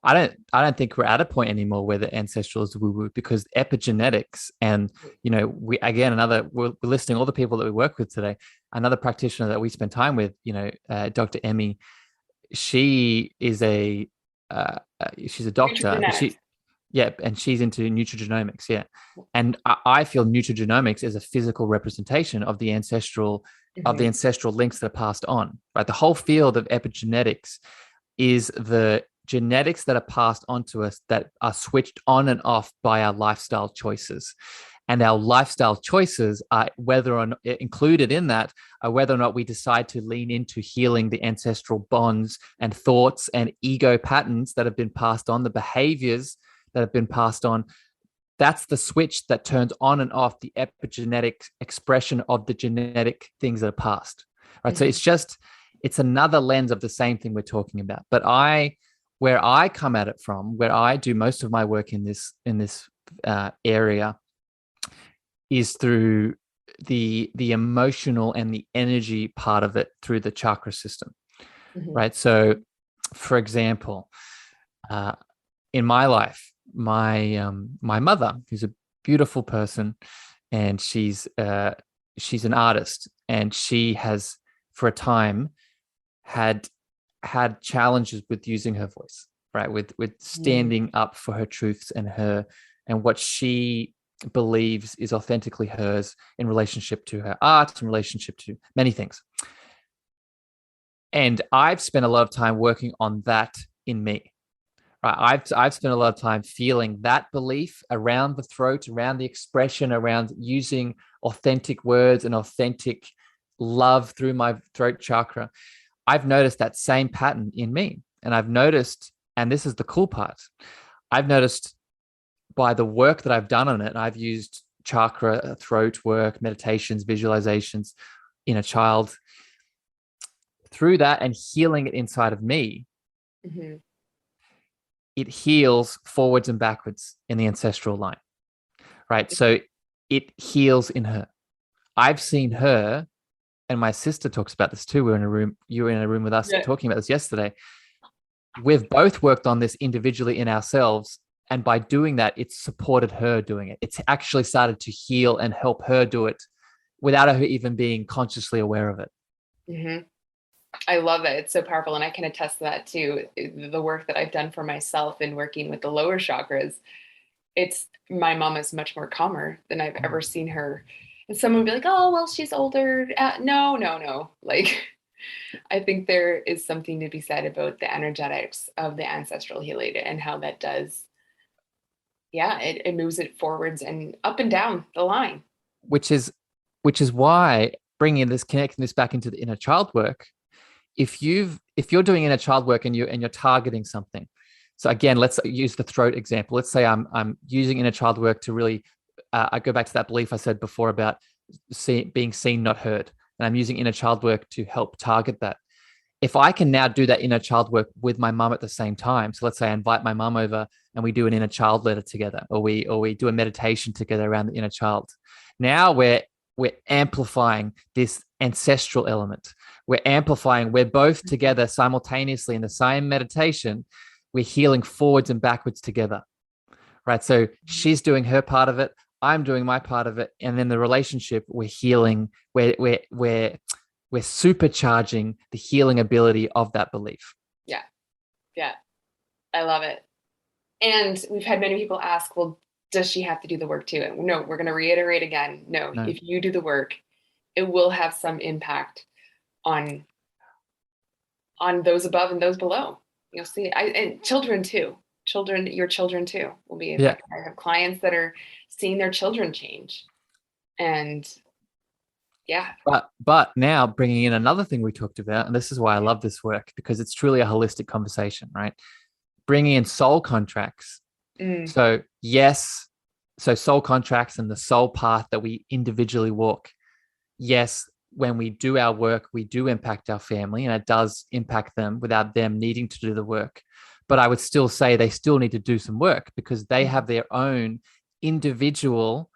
Speaker 2: I don't think we're at a point anymore where the ancestral is woo-woo, because epigenetics and, we're listing all the people that we work with today. Another practitioner that we spend time with, Dr. Emmy, she is she's a doctor. And she's into nutrigenomics. Yeah. And I feel nutrigenomics is a physical representation of the ancestral links that are passed on, right? The whole field of epigenetics is the genetics that are passed on to us that are switched on and off by our lifestyle choices. And our lifestyle choices are whether or not included in that are whether or not we decide to lean into healing the ancestral bonds and thoughts and ego patterns that have been passed on, the behaviors that have been passed on. That's the switch that turns on and off the epigenetic expression of the genetic things that are passed. Right. Mm-hmm. So it's another lens of the same thing we're talking about. But where I come at it from, where I do most of my work in this area, is through the emotional and the energy part of it through the chakra system. Mm-hmm. Right. So, for example, in my life, my mother, who's a beautiful person, and she's an artist, and she has for a time had challenges with using her voice, right? With standing up for her truths and what she believes is authentically hers in relationship to her art, in relationship to many things. And I've spent a lot of time working on that in me. Right. I've spent a lot of time feeling that belief around the throat, around the expression, around using authentic words and authentic love through my throat chakra. I've noticed that same pattern in me. And I've noticed, and this is the cool part, I've noticed by the work that I've done on it, I've used chakra, throat work, meditations, visualizations, inner child, through that and healing it inside of me. Mm-hmm. It heals forwards and backwards in the ancestral line, right? So it heals in her. I've seen her, and my sister talks about this too. You were in a room with us talking about this yesterday. We've both worked on this individually in ourselves. And by doing that, it's supported her doing it. It's actually started to heal and help her do it without her even being consciously aware of it.
Speaker 4: Mm-hmm. I love it. It's so powerful. And I can attest to that too. The work that I've done for myself in working with the lower chakras, my mom is much more calmer than I've ever seen her. And someone would be like, oh, well, she's older. No. Like, I think there is something to be said about the energetics of the ancestral healing and how that does. Yeah, it moves it forwards and up and down the line.
Speaker 2: Which is why connecting this back into the inner child work, if you're doing inner child work and you're targeting something. So again, let's use the throat example. Let's say I'm using inner child work to really, I go back to that belief I said before about being seen, not heard. And I'm using inner child work to help target that. If I can now do that inner child work with my mum at the same time, so let's say I invite my mum over and we do an inner child letter together, or we do a meditation together around the inner child. Now we're amplifying this ancestral element. We're both together simultaneously in the same meditation. We're healing forwards and backwards together, right? So she's doing her part of it, I'm doing my part of it, and then the relationship, we're healing. We're supercharging the healing ability of that belief.
Speaker 4: Yeah, I love it. And we've had many people ask, well, does she have to do the work too? And no, we're going to reiterate again. No, if you do the work, it will have some impact on those above and those below. You'll see, and children too. Your children too will be impacted. I have clients that are seeing their children change, and
Speaker 2: But now bringing in another thing we talked about, and this is why I love this work, because it's truly a holistic conversation, right? Bringing in soul contracts. So yes, so soul contracts and the soul path that we individually walk. Yes, when we do our work, we do impact our family, and it does impact them without them needing to do the work. But I would still say they still need to do some work because they have their own individual.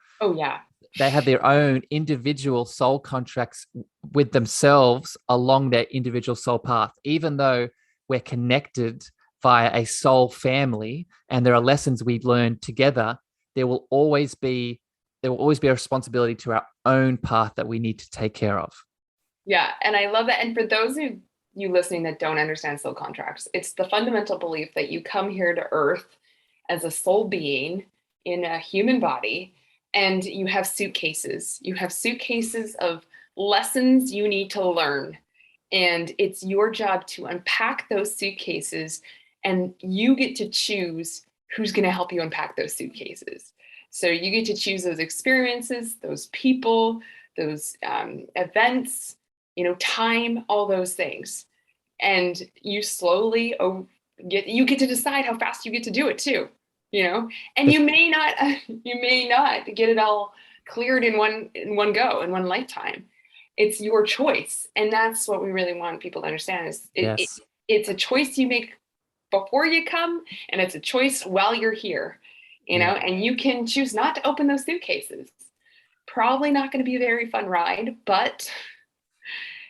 Speaker 2: They have their own individual soul contracts with themselves along their individual soul path. Even though we're connected via a soul family and there are lessons we learn together, there will always be a responsibility to our own path that we need to take care of.
Speaker 4: Yeah. And I love that. And for those of you listening that don't understand soul contracts, it's the fundamental belief that you come here to Earth as a soul being in a human body, and you have suitcases. You have suitcases of lessons you need to learn And it's your job to unpack those suitcases, and you get to choose who's going to help you unpack those suitcases. So you get to choose those experiences, those people, those events, time, all those things. And you slowly you get to decide how fast you get to do it too, and you may not get it all cleared in one go, in one lifetime. It's your choice. And that's what we really want people to understand is it's a choice you make before you come, and it's a choice while you're here, and you can choose not to open those suitcases. Probably not going to be a very fun ride, but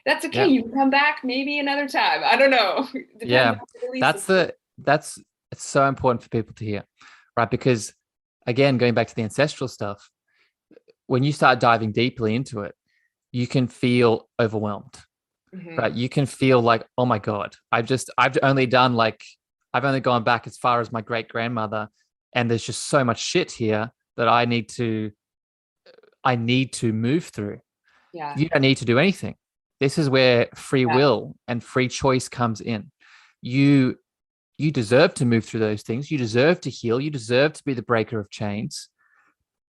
Speaker 4: that's okay. You can come back maybe another time. I don't know.
Speaker 2: It's so important for people to hear, right? Because again, going back to the ancestral stuff, when you start diving deeply into it, you can feel overwhelmed, right? You can feel like, oh my God, I've only gone back as far as my great grandmother, and there's just so much shit here that I need to move through.
Speaker 4: Yeah.
Speaker 2: You don't need to do anything. This is where free will and free choice comes in. You deserve to move through those things. You deserve to heal. You deserve to be the breaker of chains,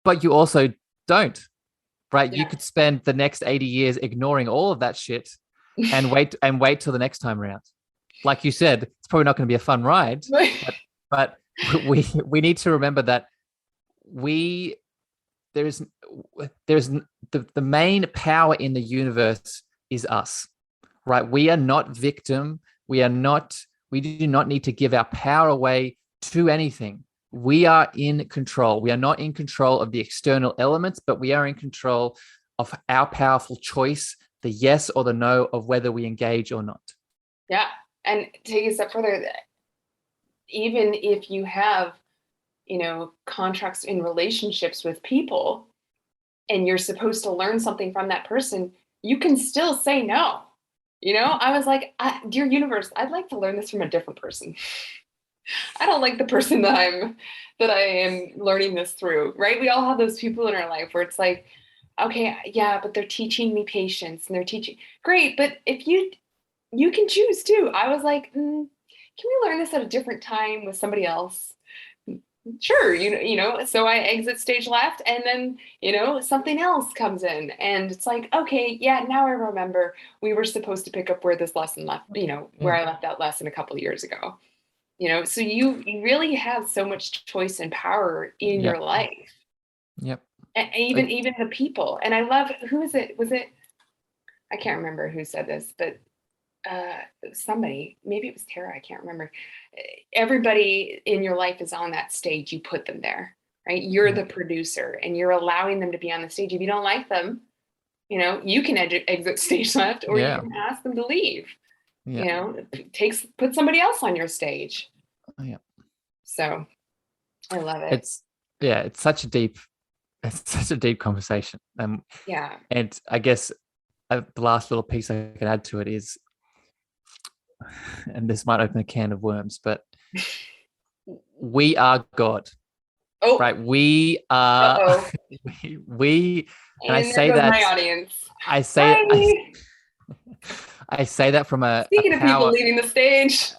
Speaker 2: but you also don't, right? You could spend the next 80 years ignoring all of that shit and wait till the next time around. Like you said, it's probably not going to be a fun ride, but we need to remember that there's the main power in the universe is us, right? We are not victim. We do not need to give our power away to anything. We are in control. We are not in control of the external elements, but we are in control of our powerful choice, the yes or the no of whether we engage or not.
Speaker 4: Yeah. And take a step further, even if you have, contracts in relationships with people and you're supposed to learn something from that person, you can still say no. I was like, dear universe, I'd like to learn this from a different person. I don't like the person that I am learning this through, right? We all have those people in our life where it's like, okay, yeah, but they're teaching me patience and they're teaching. Great. But if you can choose too. I was like, can we learn this at a different time with somebody else? Sure. So I exit stage left, and then, something else comes in, and it's like, okay, yeah, now I remember we were supposed to pick up where this lesson left, where I left that lesson a couple of years ago, so you really have so much choice and power in your life.
Speaker 2: Yep.
Speaker 4: And even the people. And I love, who is it? Was it, I can't remember who said this, but somebody, maybe it was Tara, I can't remember. Everybody in your life is on that stage. You put them there, right? You're the producer, and you're allowing them to be on the stage. If you don't like them, you can exit stage left, or you can ask them to leave. Put somebody else on your stage. So I love it.
Speaker 2: It's such a deep conversation. And I guess the last little piece I can add to it is, and this might open a can of worms, but we are God. Oh, right. We are. we and I say that
Speaker 4: my audience.
Speaker 2: I say that from a
Speaker 4: speaking of people leaving the stage.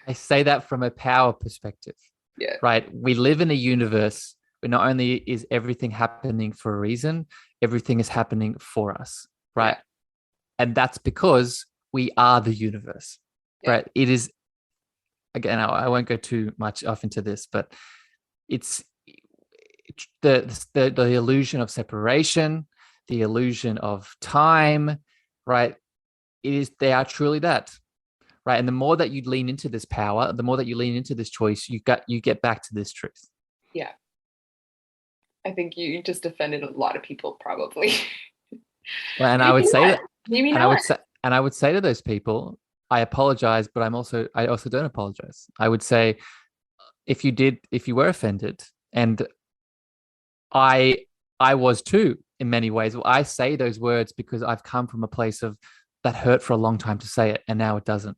Speaker 2: I say that from a power perspective.
Speaker 4: Yeah.
Speaker 2: Right. We live in a universe where not only is everything happening for a reason, everything is happening for us. Right. Yeah. And that's because we are the universe. Yeah. Right. It is, again, I won't go too much off into this, but it's the illusion of separation, the illusion of time, right? They are truly that. Right. And the more that you lean into this power, the more that you lean into this choice, you get back to this truth.
Speaker 4: Yeah. I think you just offended a lot of people, probably.
Speaker 2: Well, and I would say that,
Speaker 4: maybe
Speaker 2: and
Speaker 4: not.
Speaker 2: I would say to those people, I apologize, but I also don't apologize. I would say, if you were offended, and I was too in many ways. Well, I say those words because I've come from a place of that hurt for a long time to say it, and now it doesn't.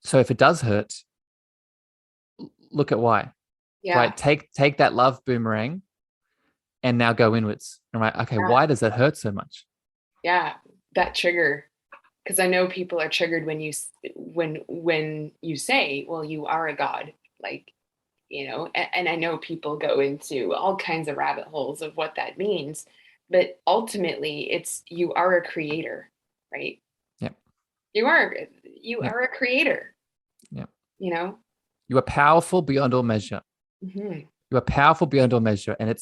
Speaker 2: So if it does hurt, look at why. Yeah. Right. Take that love boomerang and now go inwards. All right. Okay. Yeah. Why does that hurt so much?
Speaker 4: Yeah. That trigger. because I know people are triggered when you say, well, you are a God, like, and I know people go into all kinds of rabbit holes of what that means, but ultimately it's, you are a creator, right?
Speaker 2: Yep.
Speaker 4: You are a creator.
Speaker 2: Yep.
Speaker 4: You
Speaker 2: are powerful beyond all measure.
Speaker 4: Mm-hmm.
Speaker 2: You are powerful beyond all measure. And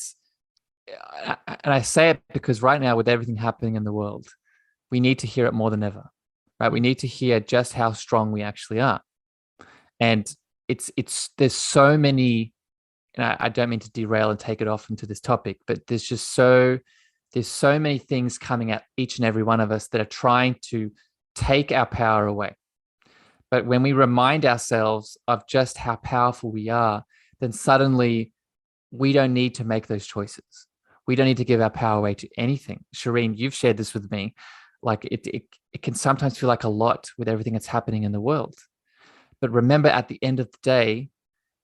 Speaker 2: I say it because right now, with everything happening in the world, we need to hear it more than ever, right? We need to hear just how strong we actually are. And there's so many, and I don't mean to derail and take it off into this topic, but there's so many things coming at each and every one of us that are trying to take our power away. But when we remind ourselves of just how powerful we are, then suddenly we don't need to make those choices. We don't need to give our power away to anything. Sheryne, you've shared this with me. Like it can sometimes feel like a lot with everything that's happening in the world. But remember, at the end of the day,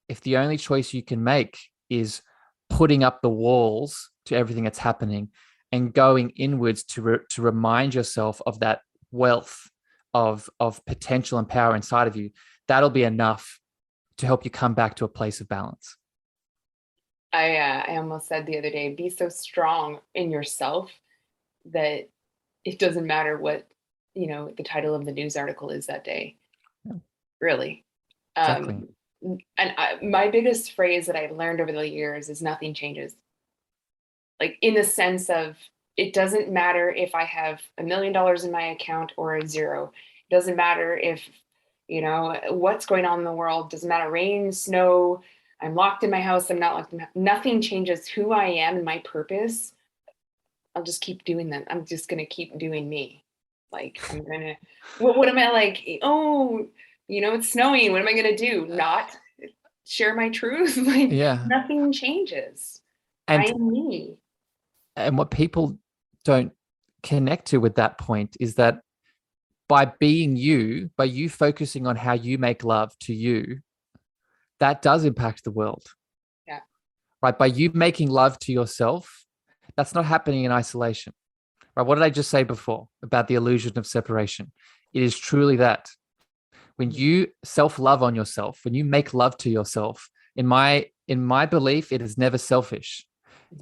Speaker 2: if the only choice you can make is putting up the walls to everything that's happening and going inwards to remind yourself of that wealth of potential and power inside of you, that'll be enough to help you come back to a place of balance.
Speaker 4: I almost said the other day, be so strong in yourself that it doesn't matter what, the title of the news article is that day.
Speaker 2: Yeah.
Speaker 4: Really.
Speaker 2: Exactly.
Speaker 4: My biggest phrase that I've learned over the years is nothing changes. Like, in the sense of, it doesn't matter if I have $1 million in my account or a zero. It doesn't matter if, what's going on in the world. Doesn't matter, rain, snow, I'm locked in my house, I'm not locked in my house. Nothing changes who I am and my purpose. I'll just keep doing that. I'm just going to keep doing me. Like, I'm going to, what am I like? Oh, it's snowing. What am I going to do? Not share my truth? Like,
Speaker 2: yeah.
Speaker 4: Nothing changes.
Speaker 2: And,
Speaker 4: I am me.
Speaker 2: And what people don't connect to with that point is that by being you, by you focusing on how you make love to you, that does impact the world.
Speaker 4: Yeah.
Speaker 2: Right. By you making love to yourself, that's not happening in isolation. Right. What did I just say before about the illusion of separation? It is truly that. When you self-love on yourself, when you make love to yourself, in my belief, it is never selfish.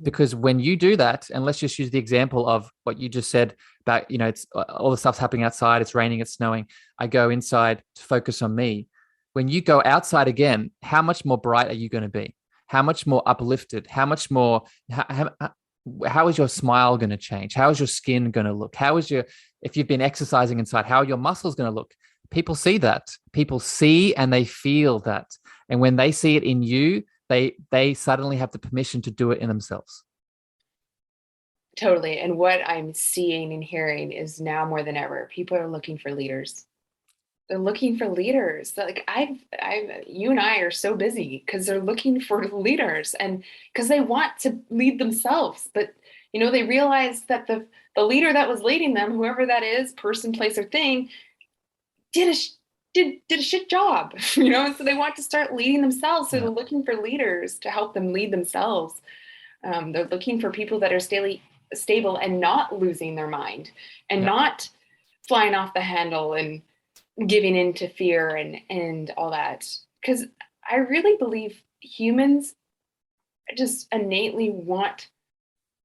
Speaker 2: Because when you do that, and let's just use the example of what you just said about, it's all the stuff's happening outside, it's raining, it's snowing. I go inside to focus on me. When you go outside again, how much more bright are you going to be? How much more uplifted? How much more, how is your smile going to change? How is your skin going to look? If you've been exercising inside, how are your muscles going to look? People see that. People see and they feel that. And when they see it in you, they suddenly have the permission to do it in themselves.
Speaker 4: Totally. And what I'm seeing and hearing is, now more than ever, people are looking for leaders. They're looking for leaders. Like, you and I are so busy because they're looking for leaders, and because they want to lead themselves. But, they realize that the leader that was leading them, whoever that is, person, place, or thing, did a shit job, so they want to start leading themselves. So They're looking for leaders to help them lead themselves. They're looking for people that are stable and not losing their mind and not flying off the handle and giving in to fear and all that. Because I really believe humans just innately want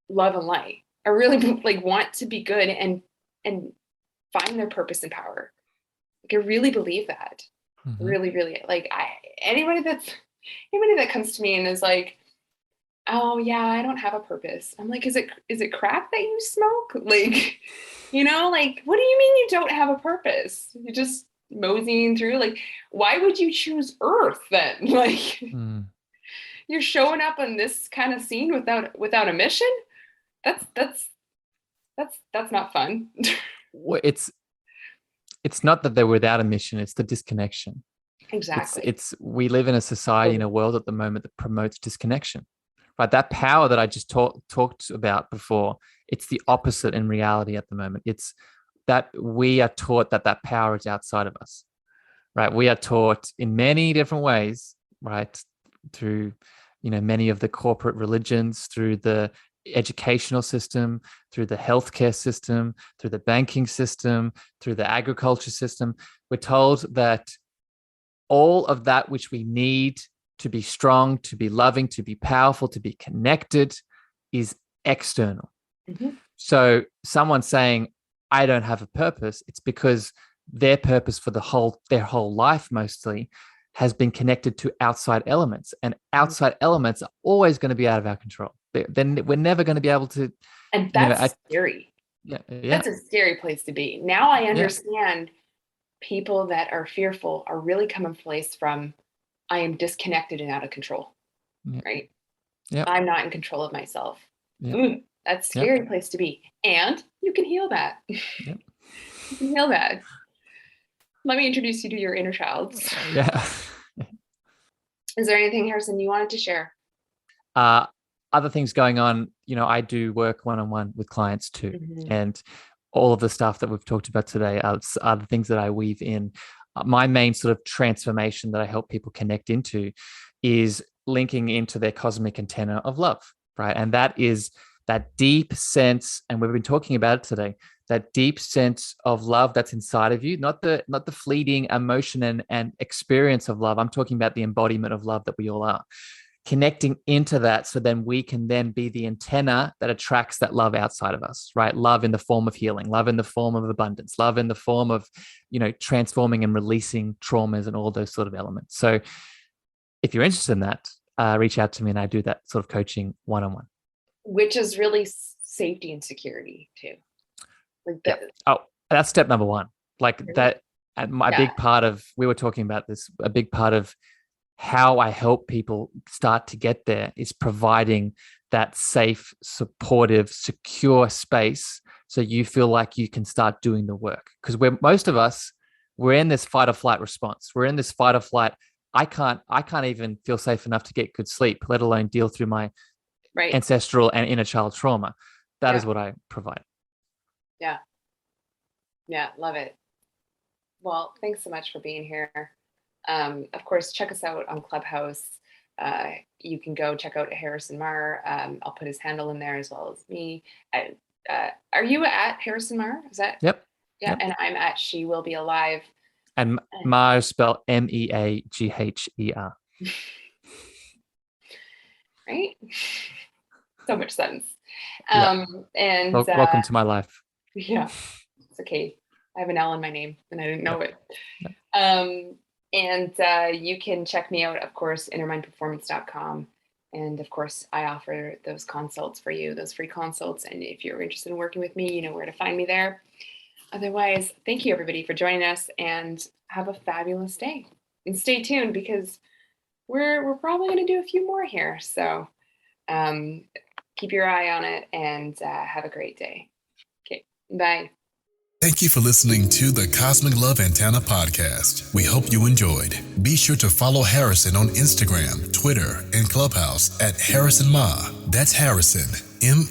Speaker 4: love and light. I really want to be good and find their purpose and power. I really believe that. Mm-hmm. Really, really. Anybody that comes to me and is like, oh yeah, I don't have a purpose. I'm like, is it crack that you smoke? What do you mean you don't have a purpose? You're just moseying through. Why would you choose Earth then? You're showing up on this kind of scene without a mission? That's not fun.
Speaker 2: Well, it's not that they're without a mission, it's the disconnection.
Speaker 4: Exactly.
Speaker 2: We live in a society, in a world at the moment that promotes disconnection, right? That power that I just talked about before, it's the opposite in reality at the moment. It's that we are taught that power is outside of us, right? We are taught in many different ways, right? Through, many of the corporate religions, through the educational system, through the healthcare system, through the banking system, through the agriculture system. We're told that all of that which we need to be strong, to be loving, to be powerful, to be connected is external.
Speaker 4: Mm-hmm.
Speaker 2: So someone saying, I don't have a purpose, it's because their purpose for their whole life mostly has been connected to outside elements, and outside elements are always going to be out of our control. Then we're never going to be able to.
Speaker 4: And that's scary.
Speaker 2: Yeah.
Speaker 4: That's a scary place to be. Now I understand people that are fearful are really coming place from, I am disconnected and out of control, right?
Speaker 2: Yeah.
Speaker 4: I'm not in control of myself.
Speaker 2: Yeah.
Speaker 4: That's a scary place to be. And you can heal that.
Speaker 2: Yep.
Speaker 4: You can heal that. Let me introduce you to your inner child.
Speaker 2: Yeah.
Speaker 4: Is there anything, Harrison, you wanted to share?
Speaker 2: Other things going on, I do work one-on-one with clients too.
Speaker 4: Mm-hmm.
Speaker 2: And all of the stuff that we've talked about today are the things that I weave in. My main sort of transformation that I help people connect into is linking into their cosmic antenna of love, right? And that is that deep sense, and we've been talking about it today, that deep sense of love that's inside of you, not the fleeting emotion and experience of love. I'm talking about the embodiment of love that we all are. Connecting into that, so then we can then be the antenna that attracts that love outside of us, right? Love in the form of healing, love in the form of abundance, love in the form of, transforming and releasing traumas and all those sort of elements. So if you're interested in that, reach out to me, and I do that sort of coaching one-on-one.
Speaker 4: Which is really safety and security too.
Speaker 2: That's step number one. Like that, and big part of, we were talking about this, a big part of how I help people start to get there is providing that safe, supportive, secure space so you feel like you can start doing the work. Because most of us, we're in this fight or flight response. We're in this fight or flight. I can't even feel safe enough to get good sleep, let alone deal through my ancestral and inner child trauma. That is what I provide. Yeah.
Speaker 4: Yeah, love it. Well, thanks so much for being here. Of course, check us out on Clubhouse. You can go check out Harrison Marr. I'll put his handle in there as well as me. Are you at Harrison Marr? Is that?
Speaker 2: Yep.
Speaker 4: Yeah,
Speaker 2: yep.
Speaker 4: And I'm at She Will Be Alive.
Speaker 2: And Marr is spelled MEAGHER.
Speaker 4: Right? So much sense.
Speaker 2: And welcome to my life.
Speaker 4: Yeah, it's okay. I have an L in my name and I didn't know it. And you can check me out, of course, innermindperformance.com. And of course, I offer those consults for you, those free consults. And if you're interested in working with me, you know where to find me there. Otherwise, thank you, everybody, for joining us, and have a fabulous day. And stay tuned, because we're probably going to do a few more here. So keep your eye on it, and have a great day. Okay, bye.
Speaker 3: Thank you for listening to the Cosmic Love Antenna Podcast. We hope you enjoyed. Be sure to follow Harrison on Instagram, Twitter, and Clubhouse at Harrison Ma. That's Harrison, MEAGHER.